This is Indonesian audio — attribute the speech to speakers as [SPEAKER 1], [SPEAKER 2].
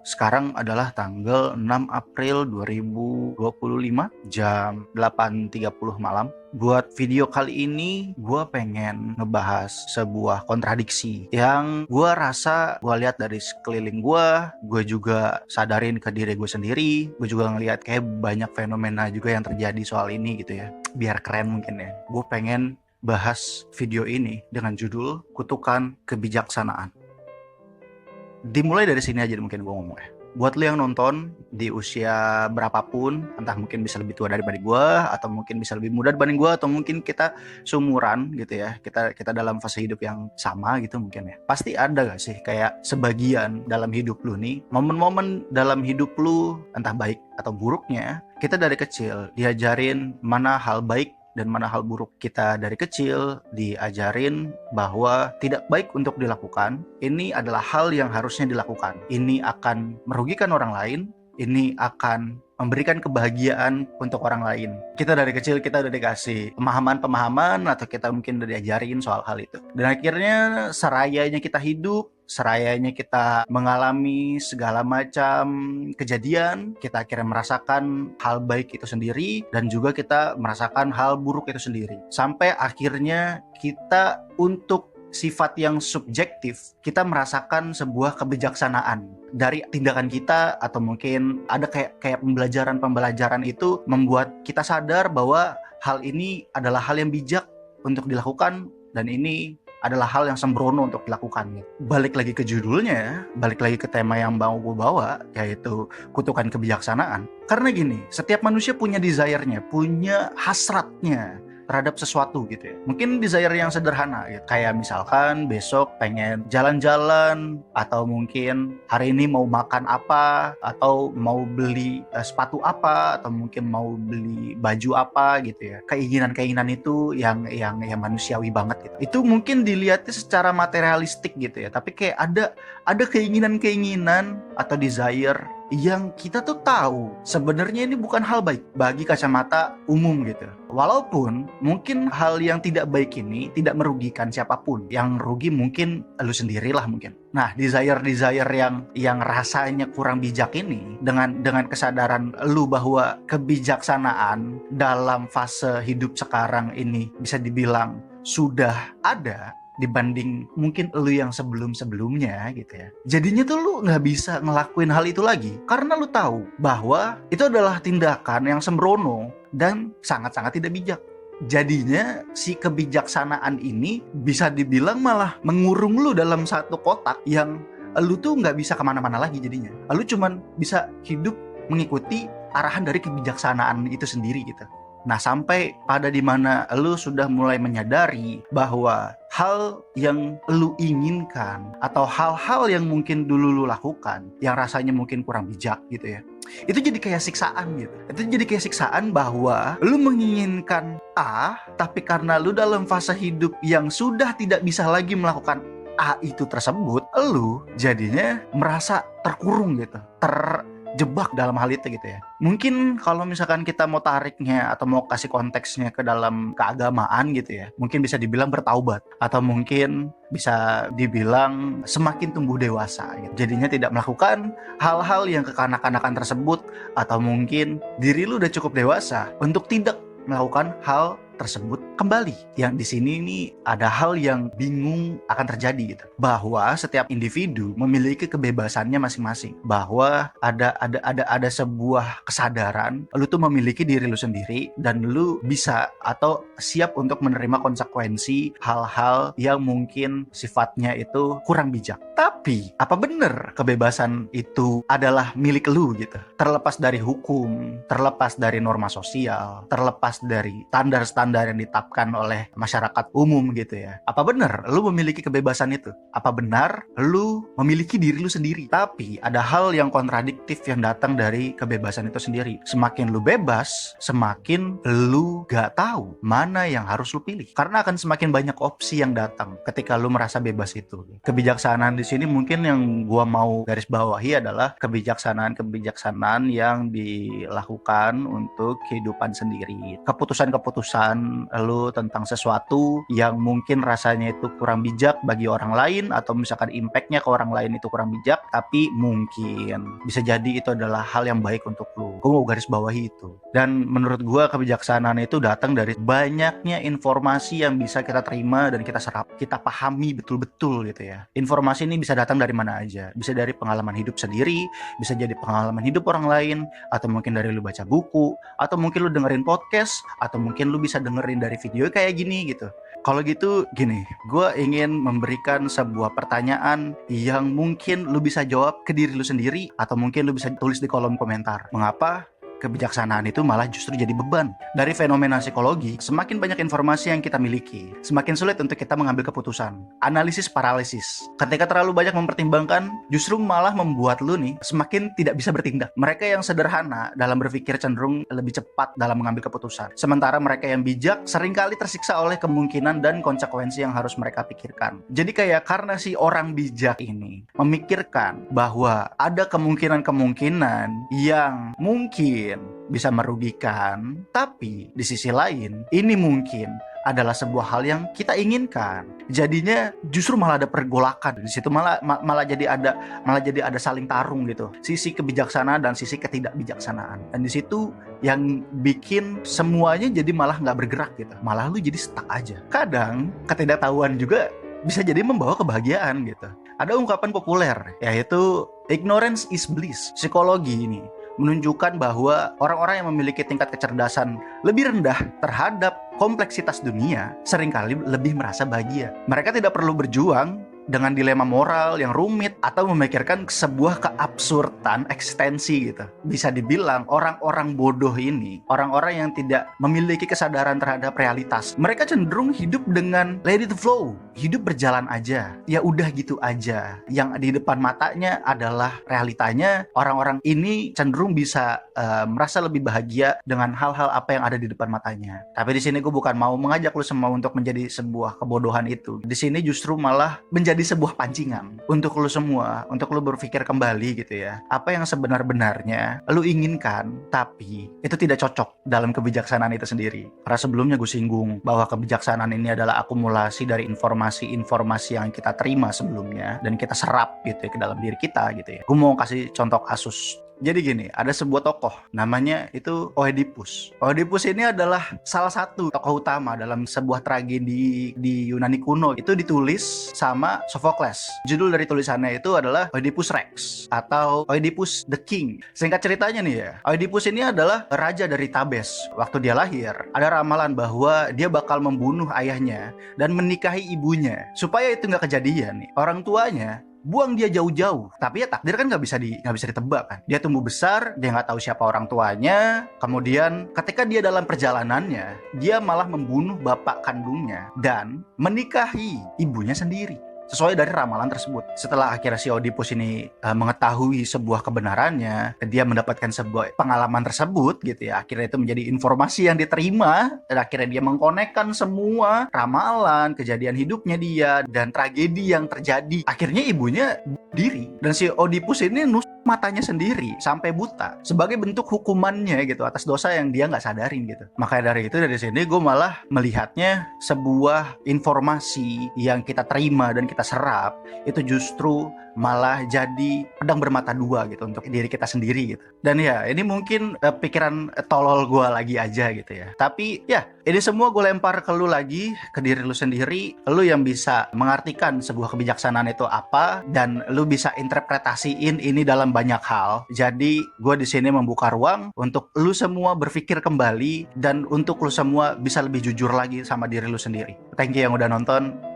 [SPEAKER 1] Sekarang adalah tanggal 6 April 2025 jam 8.30 malam. Buat video kali ini, gue pengen ngebahas sebuah kontradiksi yang gue rasa gue lihat dari sekeliling gue juga sadarin ke diri gue sendiri, gue juga ngelihat kayak banyak fenomena juga yang terjadi soal ini gitu ya. Biar keren mungkin ya. Gue pengen bahas video ini dengan judul Kutukan Kebijaksanaan. Dimulai dari sini aja mungkin gue ngomong ya. Buat lo yang nonton di usia berapapun, entah mungkin bisa lebih tua daripada gue, atau mungkin bisa lebih muda dibanding gue, atau mungkin kita seumuran gitu ya, kita dalam fase hidup yang sama gitu mungkin ya. Pasti ada gak sih kayak sebagian dalam hidup lu nih, momen-momen dalam hidup lu, entah baik atau buruknya, kita dari kecil diajarin mana hal baik dan mana hal buruk. Kita dari kecil diajarin bahwa tidak baik untuk dilakukan. Ini adalah hal yang harusnya dilakukan. Ini akan merugikan orang lain. Ini akan memberikan kebahagiaan untuk orang lain. Kita dari kecil kita udah dikasih pemahaman-pemahaman atau kita mungkin udah diajarin soal hal itu. Dan akhirnya serayanya kita hidup, serayanya kita mengalami segala macam kejadian, kita akhirnya merasakan hal baik itu sendiri dan juga kita merasakan hal buruk itu sendiri. Sampai akhirnya kita untuk sifat yang subjektif, kita merasakan sebuah kebijaksanaan dari tindakan kita, atau mungkin ada kayak pembelajaran itu membuat kita sadar bahwa hal ini adalah hal yang bijak untuk dilakukan dan ini adalah hal yang sembrono untuk dilakukan. Balik lagi ke judulnya, balik lagi ke tema yang mau gue bawa, yaitu kutukan kebijaksanaan. Karena gini, setiap manusia punya desire-nya, punya hasratnya terhadap sesuatu gitu ya. Mungkin desire yang sederhana gitu. Kayak misalkan besok pengen jalan-jalan, atau mungkin hari ini mau makan apa, atau mau beli sepatu apa, atau mungkin mau beli baju apa gitu ya. Keinginan-keinginan itu yang manusiawi banget gitu. Itu mungkin dilihatnya secara materialistik gitu ya. Tapi kayak ada keinginan-keinginan atau desire yang kita tuh tahu sebenarnya ini bukan hal baik bagi kacamata umum gitu. Walaupun mungkin hal yang tidak baik ini tidak merugikan siapapun. Yang rugi mungkin lu sendirilah mungkin. Nah, desire yang rasanya kurang bijak ini, dengan kesadaran lu bahwa kebijaksanaan dalam fase hidup sekarang ini bisa dibilang sudah ada dibanding mungkin lu yang sebelum-sebelumnya gitu ya. Jadinya tuh lu nggak bisa ngelakuin hal itu lagi karena lu tahu bahwa itu adalah tindakan yang sembrono dan sangat-sangat tidak bijak. Jadinya si kebijaksanaan ini bisa dibilang malah mengurung lu dalam satu kotak yang lu tuh nggak bisa kemana-mana lagi jadinya. Lu cuman bisa hidup mengikuti arahan dari kebijaksanaan itu sendiri gitu. Nah, sampai pada dimana lu sudah mulai menyadari bahwa hal yang lu inginkan atau hal-hal yang mungkin dulu lu lakukan yang rasanya mungkin kurang bijak gitu ya, itu jadi kayak siksaan gitu. Itu jadi kayak siksaan bahwa lu menginginkan A, tapi karena lu dalam fase hidup yang sudah tidak bisa lagi melakukan A itu tersebut, lu jadinya merasa terkurung gitu, terjebak dalam hal itu gitu ya. Mungkin kalau misalkan kita mau tariknya atau mau kasih konteksnya ke dalam keagamaan gitu ya, mungkin bisa dibilang bertaubat, atau mungkin bisa dibilang semakin tumbuh dewasa gitu. Jadinya tidak melakukan hal-hal yang kekanak-kanakan tersebut, atau mungkin diri lu udah cukup dewasa untuk tidak melakukan hal tersebut kembali. Yang di sini nih ada hal yang bingung akan terjadi gitu. Bahwa setiap individu memiliki kebebasannya masing-masing. Bahwa ada sebuah kesadaran lu tuh memiliki diri lu sendiri dan lu bisa atau siap untuk menerima konsekuensi hal-hal yang mungkin sifatnya itu kurang bijak. Tapi apa benar kebebasan itu adalah milik lu gitu? Terlepas dari hukum, terlepas dari norma sosial, terlepas dari standar-standar yang ditetapkan oleh masyarakat umum gitu ya. Apa benar lu memiliki kebebasan itu? Apa benar lu memiliki diri lu sendiri? Tapi ada hal yang kontradiktif yang datang dari kebebasan itu sendiri. Semakin lu bebas, semakin lu gak tahu mana yang harus lu pilih. Karena akan semakin banyak opsi yang datang ketika lu merasa bebas itu. Kebijaksanaan di sini mungkin yang gua mau garis bawahi adalah kebijaksanaan yang dilakukan untuk kehidupan sendiri. Keputusan-keputusan kebijaksanaan lu tentang sesuatu yang mungkin rasanya itu kurang bijak bagi orang lain, atau misalkan impactnya ke orang lain itu kurang bijak, tapi mungkin bisa jadi itu adalah hal yang baik untuk lu. Gue mau garis bawahi itu. Dan menurut gue kebijaksanaan itu datang dari banyaknya informasi yang bisa kita terima dan kita serap, kita pahami betul-betul gitu ya. Informasi ini bisa datang dari mana aja, bisa dari pengalaman hidup sendiri, bisa jadi pengalaman hidup orang lain, atau mungkin dari lu baca buku, atau mungkin lu dengerin podcast, atau mungkin lu bisa dengerin dari video kayak gini gitu. Kalau gitu gini, gue ingin memberikan sebuah pertanyaan yang mungkin lu bisa jawab ke diri lu sendiri, atau mungkin lu bisa tulis di kolom komentar. Mengapa kebijaksanaan itu malah justru jadi beban? Dari fenomena psikologi, semakin banyak informasi yang kita miliki, semakin sulit untuk kita mengambil keputusan. Analisis paralisis. Ketika terlalu banyak mempertimbangkan, justru malah membuat lu nih semakin tidak bisa bertindak. Mereka yang sederhana dalam berpikir cenderung lebih cepat dalam mengambil keputusan. Sementara mereka yang bijak seringkali tersiksa oleh kemungkinan dan konsekuensi yang harus mereka pikirkan. Jadi kayak karena si orang bijak ini memikirkan bahwa ada kemungkinan-kemungkinan yang mungkin bisa merugikan, tapi di sisi lain ini mungkin adalah sebuah hal yang kita inginkan. Jadinya justru malah ada pergolakan di situ, malah jadi ada saling tarung gitu. Sisi kebijaksanaan dan sisi ketidakbijaksanaan. Dan di situ yang bikin semuanya jadi malah nggak bergerak gitu. Malah lu jadi stuck aja. Kadang ketidaktahuan juga bisa jadi membawa kebahagiaan gitu. Ada ungkapan populer yaitu ignorance is bliss. Psikologi ini menunjukkan bahwa orang-orang yang memiliki tingkat kecerdasan lebih rendah terhadap kompleksitas dunia seringkali lebih merasa bahagia. Mereka tidak perlu berjuang dengan dilema moral yang rumit atau memikirkan sebuah keabsurdan eksistensi gitu. Bisa dibilang orang-orang bodoh ini, orang-orang yang tidak memiliki kesadaran terhadap realitas, mereka cenderung hidup dengan let it flow, hidup berjalan aja, ya udah gitu aja. Yang di depan matanya adalah realitanya. Orang-orang ini cenderung bisa merasa lebih bahagia dengan hal-hal apa yang ada di depan matanya. Tapi di sini gue bukan mau mengajak lu semua untuk menjadi sebuah kebodohan itu. Di sini justru malah menjadi sebuah pancingan untuk lu semua, untuk lu berpikir kembali gitu ya. Apa yang sebenar-benarnya lu inginkan, tapi itu tidak cocok dalam kebijaksanaan itu sendiri. Karena sebelumnya gue singgung bahwa kebijaksanaan ini adalah akumulasi dari informasi-informasi yang kita terima sebelumnya dan kita serap gitu ya ke dalam diri kita gitu ya. Gue mau kasih contoh kasus. Jadi gini, ada sebuah tokoh namanya itu Oedipus. Oedipus ini adalah salah satu tokoh utama dalam sebuah tragedi di Yunani kuno. Itu ditulis sama Sophocles. Judul dari tulisannya itu adalah Oedipus Rex atau Oedipus the King. Singkat ceritanya nih ya, Oedipus ini adalah raja dari Thebes. Waktu dia lahir, ada ramalan bahwa dia bakal membunuh ayahnya dan menikahi ibunya. Supaya itu nggak kejadian nih, orang tuanya buang dia jauh-jauh. Tapi ya takdir kan nggak bisa ditebak kan. Dia tumbuh besar, dia nggak tahu siapa orang tuanya. Kemudian ketika dia dalam perjalanannya, dia malah membunuh bapak kandungnya dan menikahi ibunya sendiri. Sesuai dari ramalan tersebut. Setelah akhirnya si Oedipus ini mengetahui sebuah kebenarannya, dia mendapatkan sebuah pengalaman tersebut gitu ya. Akhirnya itu menjadi informasi yang diterima, dan akhirnya dia mengkonekkan semua ramalan, kejadian hidupnya dia, dan tragedi yang terjadi. Akhirnya ibunya diri, dan si Oedipus ini matanya sendiri sampai buta sebagai bentuk hukumannya gitu atas dosa yang dia nggak sadarin gitu. Makanya dari sini gue malah melihatnya sebuah informasi yang kita terima dan kita serap itu justru malah jadi pedang bermata dua gitu untuk diri kita sendiri gitu. Dan ya ini mungkin pikiran tolol gue lagi aja gitu ya. Tapi ya ini semua gue lempar ke lu lagi, ke diri lu sendiri. Lu yang bisa mengartikan sebuah kebijaksanaan itu apa, dan lu bisa interpretasiin ini dalam banyak hal. Jadi gue di sini membuka ruang untuk lu semua berpikir kembali dan untuk lu semua bisa lebih jujur lagi sama diri lu sendiri. Thank you yang udah nonton.